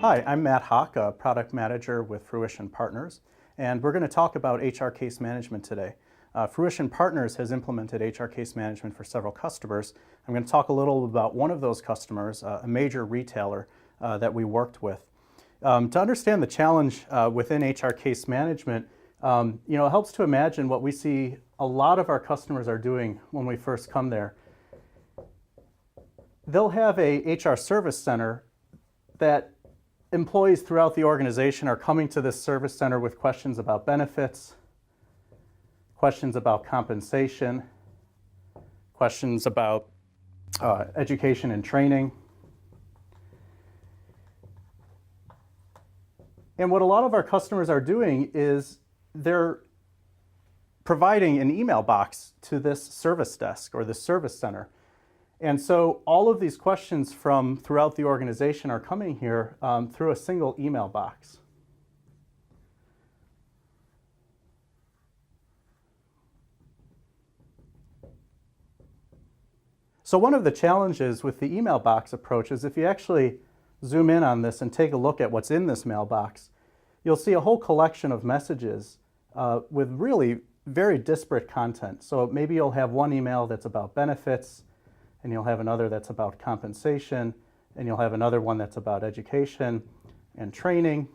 Hi, I'm Matt Hawk, a product manager with Fruition Partners, and we're going to talk about HR case management today. Fruition Partners has implemented HR case management for several customers. I'm going to talk a little about one of those customers, a major retailer that we worked with. To understand the challenge within HR case management, it helps to imagine what we see a lot of our customers are doing when we first come there. They'll have a HR service center that employees throughout the organization are coming to this service center with questions about benefits, questions about compensation, questions about education and training. And what a lot of our customers are doing is they're providing an email box to this service desk or this service center. And so all of these questions from throughout the organization are coming here through a single email box. So one of the challenges with the email box approach is if you actually zoom in on this and take a look at what's in this mailbox, you'll see a whole collection of messages with really very disparate content. So maybe you'll have one email that's about benefits, and you'll have another that's about compensation, and you'll have another one that's about education and training.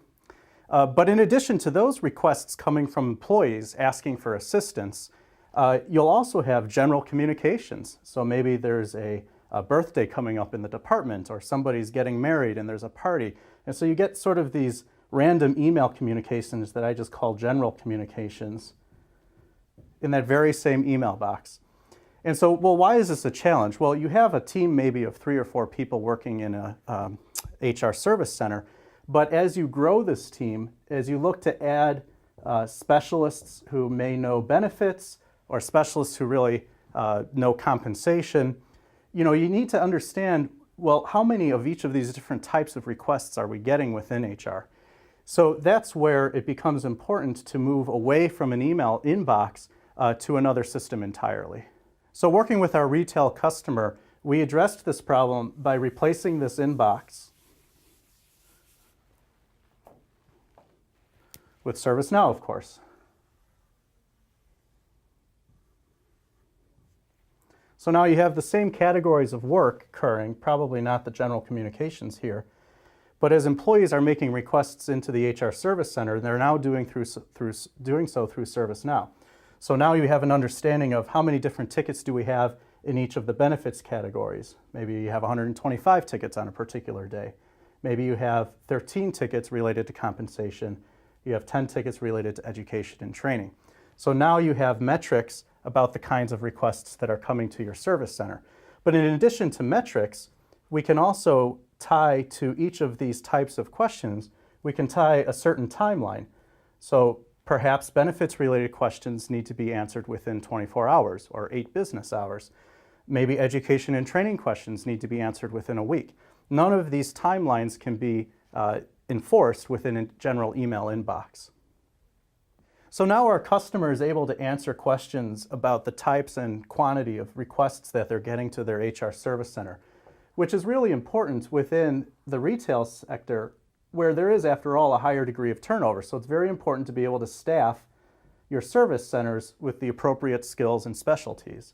But in addition to those requests coming from employees asking for assistance, you'll also have general communications. So maybe there's a birthday coming up in the department, or somebody's getting married and there's a party. And so you get sort of these random email communications that I just call general communications in that very same email box. And so, well, why is this a challenge? Well, you have a team maybe of 3 or 4 people working in a HR service center, but as you grow this team, as you look to add specialists who may know benefits or specialists who really know compensation, you need to understand, well, how many of each of these different types of requests are we getting within HR? So that's where it becomes important to move away from an email inbox to another system entirely. So working with our retail customer, we addressed this problem by replacing this inbox with ServiceNow, of course. So now you have the same categories of work occurring, probably not the general communications here, but as employees are making requests into the HR Service Center, they're now doing so through ServiceNow. So now you have an understanding of how many different tickets do we have in each of the benefits categories. Maybe you have 125 tickets on a particular day. Maybe you have 13 tickets related to compensation. You have 10 tickets related to education and training. So now you have metrics about the kinds of requests that are coming to your service center. But in addition to metrics, we can also tie to each of these types of questions, we can tie a certain timeline. So perhaps benefits-related questions need to be answered within 24 hours or 8 business hours. Maybe education and training questions need to be answered within a week. None of these timelines can be enforced within a general email inbox. So now our customer is able to answer questions about the types and quantity of requests that they're getting to their HR service center, which is really important within the retail sector, where there is, after all, a higher degree of turnover. So it's very important to be able to staff your service centers with the appropriate skills and specialties.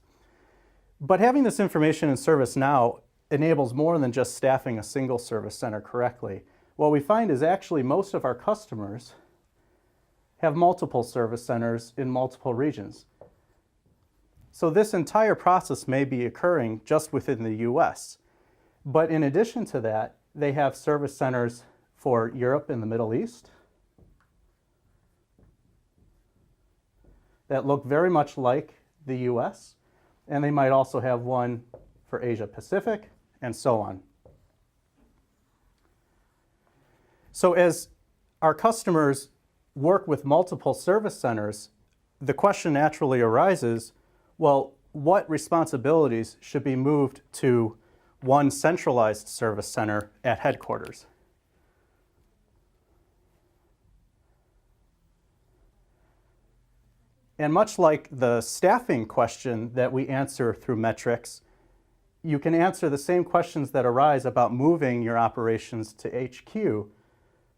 But having this information in ServiceNow enables more than just staffing a single service center correctly. What we find is actually most of our customers have multiple service centers in multiple regions. So this entire process may be occurring just within the US. But in addition to that, they have service centers for Europe and the Middle East that look very much like the US, and they might also have one for Asia Pacific, and so on. So as our customers work with multiple service centers, the question naturally arises, well, what responsibilities should be moved to one centralized service center at headquarters? And much like the staffing question that we answer through metrics, you can answer the same questions that arise about moving your operations to HQ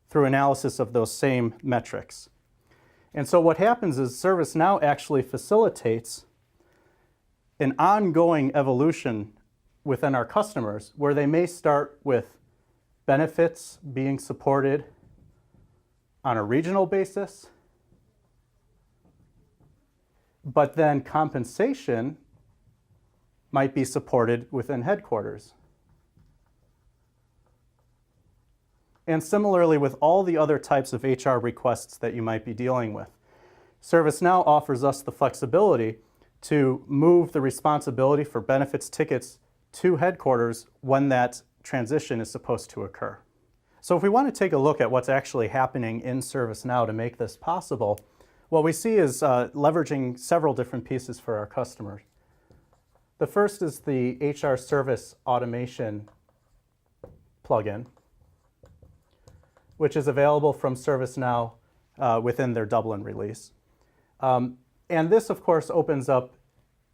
through analysis of those same metrics. And so what happens is ServiceNow actually facilitates an ongoing evolution within our customers where they may start with benefits being supported on a regional basis, but then compensation might be supported within headquarters. And similarly with all the other types of HR requests that you might be dealing with. ServiceNow offers us the flexibility to move the responsibility for benefits tickets to headquarters when that transition is supposed to occur. So if we want to take a look at what's actually happening in ServiceNow to make this possible, what we see is leveraging several different pieces for our customers. The first is the HR Service Automation plugin, which is available from ServiceNow within their Dublin release. And this, of course, opens up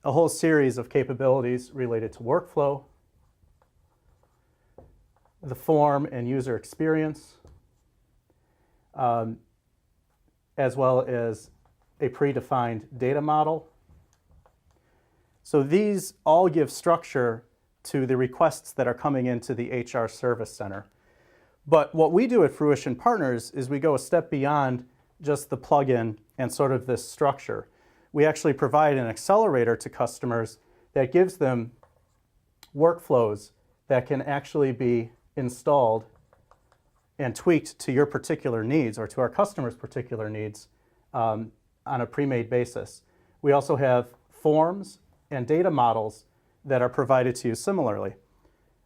a whole series of capabilities related to workflow, the form and user experience, as well as a predefined data model. So these all give structure to the requests that are coming into the HR Service Center. But what we do at Fruition Partners is we go a step beyond just the plugin and sort of this structure. We actually provide an accelerator to customers that gives them workflows that can actually be installed and tweaked to your particular needs or to our customers' particular needs on a pre-made basis. We also have forms and data models that are provided to you similarly.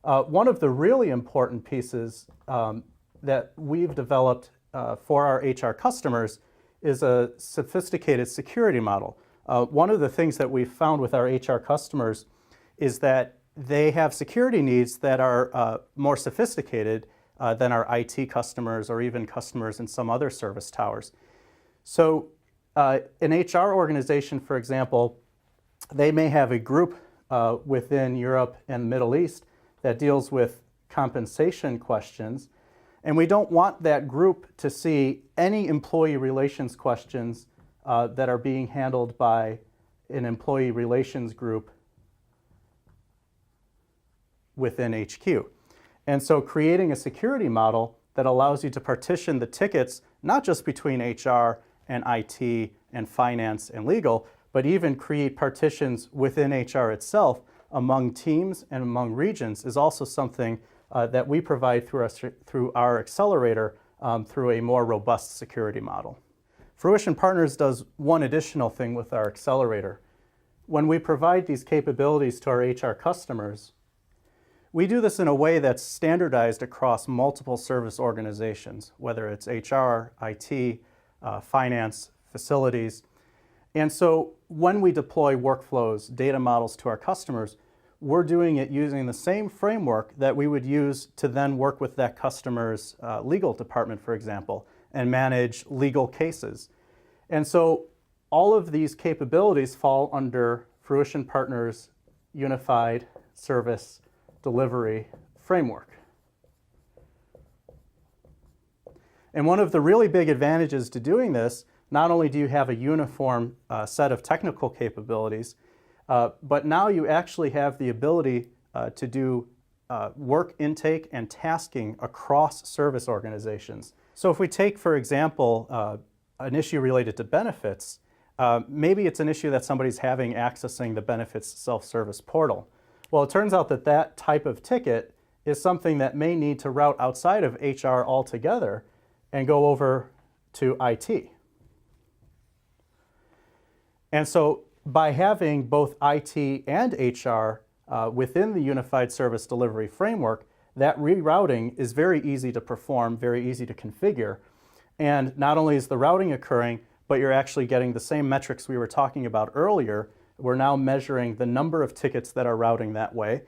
One of the really important pieces that we've developed for our HR customers is a sophisticated security model. One of the things that we've found with our HR customers is that they have security needs that are more sophisticated than our IT customers or even customers in some other service towers. So an HR organization, for example, they may have a group within Europe and the Middle East that deals with compensation questions, and we don't want that group to see any employee relations questions that are being handled by an employee relations group within HQ. And so creating a security model that allows you to partition the tickets, not just between HR and IT and finance and legal, but even create partitions within HR itself among teams and among regions is also something that we provide through our accelerator through a more robust security model. Fruition Partners does one additional thing with our accelerator. When we provide these capabilities to our HR customers, we do this in a way that's standardized across multiple service organizations, whether it's HR, IT, finance, facilities. And so when we deploy workflows, data models to our customers, we're doing it using the same framework that we would use to then work with that customer's legal department, for example, and manage legal cases. And so all of these capabilities fall under Fruition Partners' Unified Service Delivery Framework. And one of the really big advantages to doing this, not only do you have a uniform set of technical capabilities, but now you actually have the ability to do work intake and tasking across service organizations. So if we take, for example, an issue related to benefits, maybe it's an issue that somebody's having accessing the benefits self-service portal. Well, it turns out that that type of ticket is something that may need to route outside of HR altogether and go over to IT. And so by having both IT and HR within the Unified Service Delivery Framework, that rerouting is very easy to perform, very easy to configure. And not only is the routing occurring, but you're actually getting the same metrics we were talking about earlier. We're now measuring the number of tickets that are routing that way.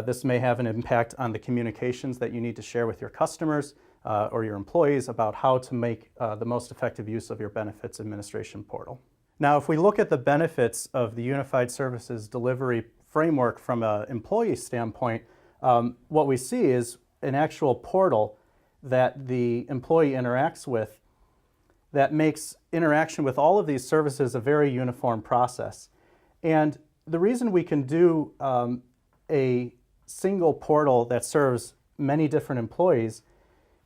This may have an impact on the communications that you need to share with your customers or your employees about how to make the most effective use of your benefits administration portal. Now, if we look at the benefits of the Unified Services Delivery Framework from an employee standpoint, what we see is an actual portal that the employee interacts with that makes interaction with all of these services a very uniform process. And the reason we can do a single portal that serves many different employees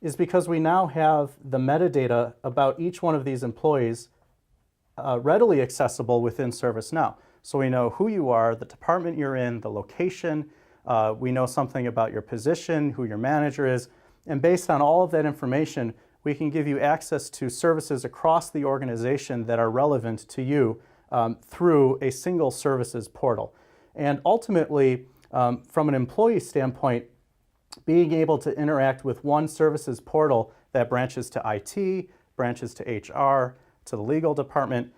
is because we now have the metadata about each one of these employees readily accessible within ServiceNow. So we know who you are, the department you're in, the location, we know something about your position, who your manager is, and based on all of that information, we can give you access to services across the organization that are relevant to you through a single services portal. And ultimately, from an employee standpoint, being able to interact with one services portal that branches to IT, branches to HR, to the legal department,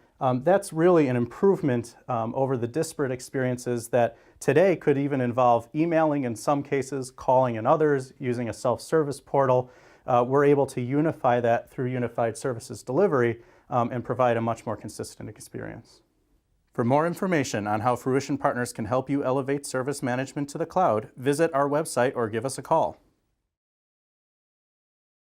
that's really an improvement over the disparate experiences that today could even involve emailing in some cases, calling in others, using a self-service portal. We're able to unify that through unified services delivery and provide a much more consistent experience. For more information on how Fruition Partners can help you elevate service management to the cloud, visit our website or give us a call.